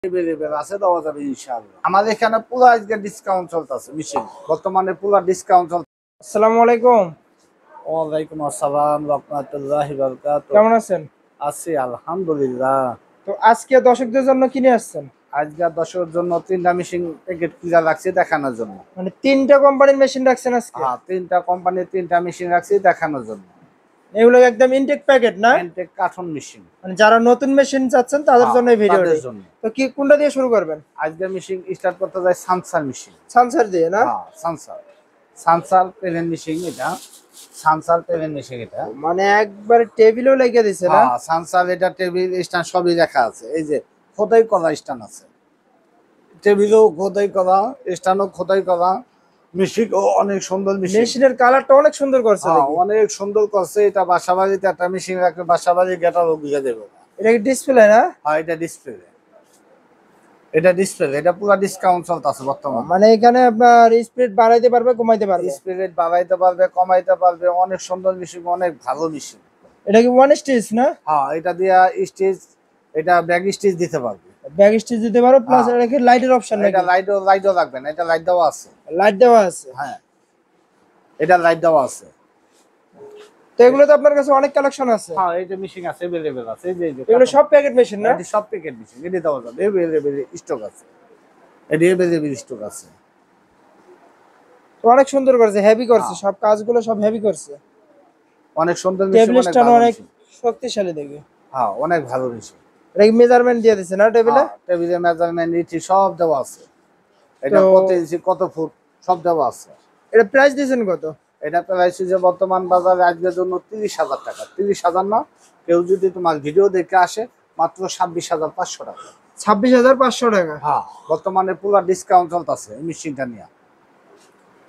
Available আছে দেওয়া যাবে ইনশাআল্লাহ। আমাদের এখানে পুরো আজকে ডিসকাউন্ট চলতেছে মেশিন। বর্তমানে পুরো ডিসকাউন্ট চলছে। আসসালামু আলাইকুম। ওয়ালাইকুম আসসালাম ওয়া রাহমাতুল্লাহি ওয়া বারাকাতুহু। কেমন আছেন? আছি আলহামদুলিল্লাহ। তো আজকে দর্শকদের জন্য কি নিয়ে আসছেন? আজকে দর্শকের জন্য তিনটা মেশিন প্যাকেট খুলে রাখছি দেখানোর জন্য। মানে তিনটা কোম্পানির মেশিন রাখছেন আজকে? হ্যাঁ, তিনটা কোম্পানির তিনটা মেশিন রাখছি দেখানোর জন্য। এগুলো একদম ইনটেক প্যাকেট না? Intact carton machine. মানে যারা নতুন মেশিন চাচ্ছেন তাদের জন্য এই ভিডিওটি। তাদের জন্য। তো কি কোনটা দিয়ে শুরু করবেন? আজকে মেশিন স্টার্ট করতে যাই সানসার মেশিন। সানসার দিয়ে না? হ্যাঁ, সানসার। সানসার পেলেন মেশিন এটা। সানসার পেলেন মেশিন এটা। মানে একবার টেবিলও লাগিয়ে দিছে না? হ্যাঁ, সানসার এটা টেবিল স্ট্যান্ড সবই লেখা আছে। এই যে খোদাই করা স্ট্যান্ড আছে। টেবিলও খোদাই করা, স্ট্যান্ডও খোদাই করা। মেশিনও অনেক সুন্দর মেশিন। মেশিনের কালারটা অনেক সুন্দর করছে হ্যাঁ, দেখি। অনেক সুন্দর করছে। এটা বাসাবাড়িতে একটা মেশিন রাখলে বাসাবাড়ি গেটারও বুঝে দেবে। এটা কি ডিসপ্লে না? হ্যাঁ, এটা ডিসপ্লে। এটা ডিসপ্লে। এটা পুরো ডিসকাউন্ট চলতেছে বর্তমানে। মানে এখানে আপনার স্পিড বাড়াইতে পারবে কমাইতে পারবে? স্পিড বাড়াইতে পারবে, কমাইতে পারবে। অনেক সুন্দর মেশিন, অনেক ভালো মেশিন। এটা কি ওয়ান স্টেজ না? হ্যাঁ, এটা দিয়া স্টেজ, এটা ব্যাক স্টেজ দিতে পারবে। ব্যাক স্টেজ দিতে পারো প্লাস এটা কি লাইটের অপশন নাকি? এটা লাইটও লাগবে না, এটা লাইট দেওয়া আছে। লাইট দেওয়া আছে? হ্যাঁ, এটা লাইট দেওয়া আছে। তো এগুলো তো আপনার কাছে অনেক কালেকশন আছে। হ্যাঁ, এই যে মেশিন আছে, अवेलेबल আছে। এই যে এগুলো সব প্যাকেট মেশিন না? এটা সব প্যাকেট মেশিন। এটা দেওয়া যাবে, अवेलेबल স্টক আছে। এটা अवेलेबल স্টক আছে। তো অনেক সুন্দর করছে, হেভি করছে, সব কাজগুলো সব হেভি করছে। অনেক সুন্দর মেশিন, টেবিল অনেক স্ট্যান্ড ভালো অনেক মেশিন। শক্তিশালী দেখে। হ্যাঁ, অনেক ভালো মেশিন। এটা কি মেজারমেন্ট দিয়ে দিছে না টেবিলে? টেবিলে মেজারমেন্ট ইটি সব দেওয়া আছে। এটা কত ইঞ্চি, কত ফুট সব দেওয়া আছে। এটা প্রাইস দিয়েছেন কত? এটা প্রাইস যে বর্তমান বাজারে আজকের জন্য 30,000 টাকা। 30,000 না, কেউ যদি তোমার ভিডিও দেখে আসে মাত্র 26,500 টাকা। 26,500 টাকা? হ্যাঁ, বর্তমানে পুরো ডিসকাউন্ট চলতেছে এই মেশিনটা নিয়ে।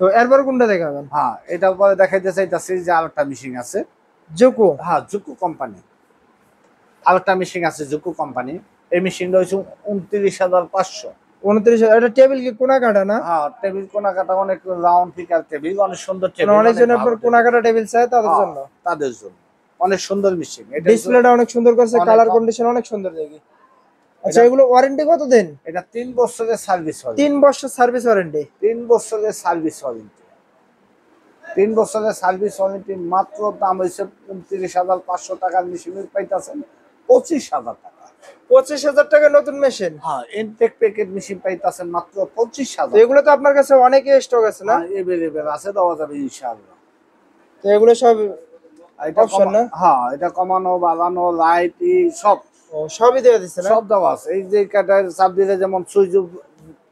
তো এরপর কোনটা দেখাবেন? হ্যাঁ, এটার পরে দেখাইতে চাইতেছি যে আরেকটা মেশিন আছে জোকো। হ্যাঁ, জুকু কোম্পানি। আরেকটা মেশিন আছে জুকু কোম্পানি। এই মেশিনটা হচ্ছে 29,500। 29,000। এটা টেবিল কি কোনা কাটা না? হ্যাঁ, টেবিল কোনা কাটা, অনেক রাউন্ড ফিগার টেবিল, অনেক সুন্দর টেবিল। অনেক জন আপনার কোনা কাটা টেবিল চায় তাদের জন্য। তাদের জন্য অনেক সুন্দর মেশিন। এটা ডিসপ্লেটা অনেক সুন্দর করছে, কালার কন্ডিশন অনেক সুন্দর দেখি। আচ্ছা, এগুলো ওয়ারেন্টি কত দিন? এটা 3 বছরের সার্ভিস ওয়ারেন্টি। 3 বছর সার্ভিস ওয়ারেন্টি? 3 বছরের সার্ভিস ওয়ারেন্টি। 3 বছরের সার্ভিস ওয়ারেন্টি। মাত্র দাম হইছে 29,500 টাকার মেশিন পাইতাছেন 25,000 টাকা। 25,000 টাকা নতুন মেশিন? হ্যাঁ, ইনটেক প্যাকেট মেশিন পাইতাছেন মাত্র 25,000। এগুলো তো আপনার কাছে অনেক স্টক আছে না? अवेलेबल আছে, দেওয়া যাবে ইনশাআল্লাহ। তো এগুলো সব এটা অপশন না? হ্যাঁ, এটা কমানো, বাড়ানো, লাইট সব সবই দেওয়া দিচ্ছে না? সব দেওয়া আছে। এই যে কাটার চাপ দিলে যেমন সুইচ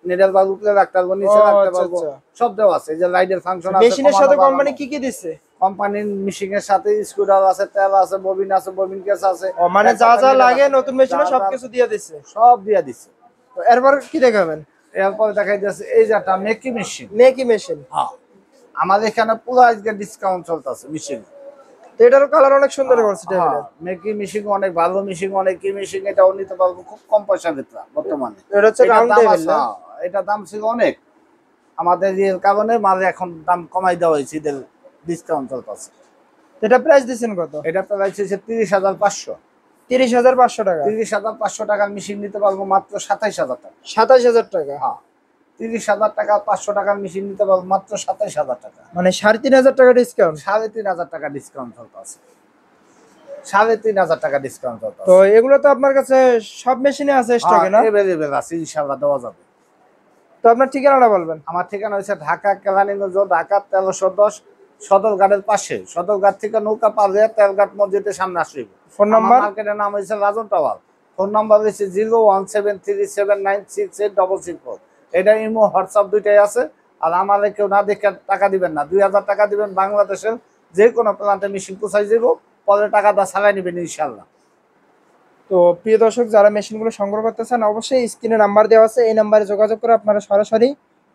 নিডাল বার উপরে রাখতে পারবো, নিচে রাখতে পারবো, সব দেওয়া আছে। এই যে লাইটের ফাংশন আছে। মেশিনের সাথে কোম্পানি কি কি দিচ্ছে? কোম্পানির মেশিনের সাথে স্ক্রুড্রাইভার আছে, তেল আছে, ববিন আছে, ববিন কেস আছে। মানে যা যা লাগে নতুন মেশিনে সবকিছু দিয়ে দিচ্ছে? সব দিয়ে দিচ্ছে। তো এরপর কি দেখাবেন? এরপরে দেখাই যাচ্ছে এই যে একটা মেকি মেশিন। মেকি মেশিন? হ্যাঁ, আমাদের এখানে পুরো আজকে ডিসকাউন্ট চলতেছে মেশিন। তো এটারও কালার অনেক সুন্দর করছে টেবিলের। মেকি মেশিন অনেক ভালো মেশিন, অনেক কি মেশিন। এটাও নিতে পারবো খুব কম পয়সা ভিতরে বর্তমানে। এটা হচ্ছে রাউন্ড টেবিল না? এটা দাম ছিল অনেক, আমাদের এর কারণে মালে এখন দাম কমাই দেওয়া হয়েছে, এদের ডিসকাউন্ট চলতেছে। এটা প্রাইস দিচ্ছেন কত? এটা প্রাইস হচ্ছে 30,500। 30,500 টাকা? 30,500 টাকার মেশিন নিতে পারবো মাত্র 27,000 টাকা। 27,000 টাকা? হ্যাঁ, 30,000 টাকা 500 টাকার মেশিন নিতে পারবো মাত্র 27,000 টাকা। মানে 3,500 টাকা ডিসকাউন্ট? 3,500 টাকা ডিসকাউন্ট চলতেছে। 3,500 টাকা ডিসকাউন্ট চলতেছে। তো এগুলো তো আপনার কাছে সব মেশিনে আছে স্টকে না? अवेलेबल আছে, ইনশাআল্লাহ দেওয়া যাবে। তো আপনার ঠিকানাটা বলবেন। আমার ঠিকানা হচ্ছে ঢাকা কেরানীগঞ্জ, ঢাকা 1310, সদরঘাটের পাশে। সদরঘাট থেকে নৌকা পার হয়ে তেলঘাট মসজিদের সামনে আসবে। Phone number? মার্কেটের নাম হচ্ছে রাজন টাওয়ার। ফোন নাম্বার হচ্ছে 01737968664। এটা ইমো হোয়াটসঅ্যাপ দুইটাই আছে। আর আমাদের কেউ না দেখে টাকা দিবেন না, 2,000 টাকা দিবেন। বাংলাদেশের যে কোনো প্লান্টে মেশিন পৌঁছাই দিব, পরে টাকাটা ছাড়াই নেবেন ইনশাল্লাহ। তো প্রিয় দর্শক, যারা মেশিনগুলো সংগ্রহ করতে চান অবশ্যই স্ক্রিনে নাম্বার দেওয়া আছে, এই নাম্বারে যোগাযোগ করে আপনারা সরাসরি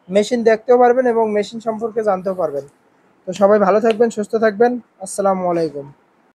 মেশিন দেখতেও পারবেন এবং মেশিন সম্পর্কে জানতেও পারবেন। তো সবাই ভালো থাকবেন, সুস্থ থাকবেন। আসসালামু আলাইকুম।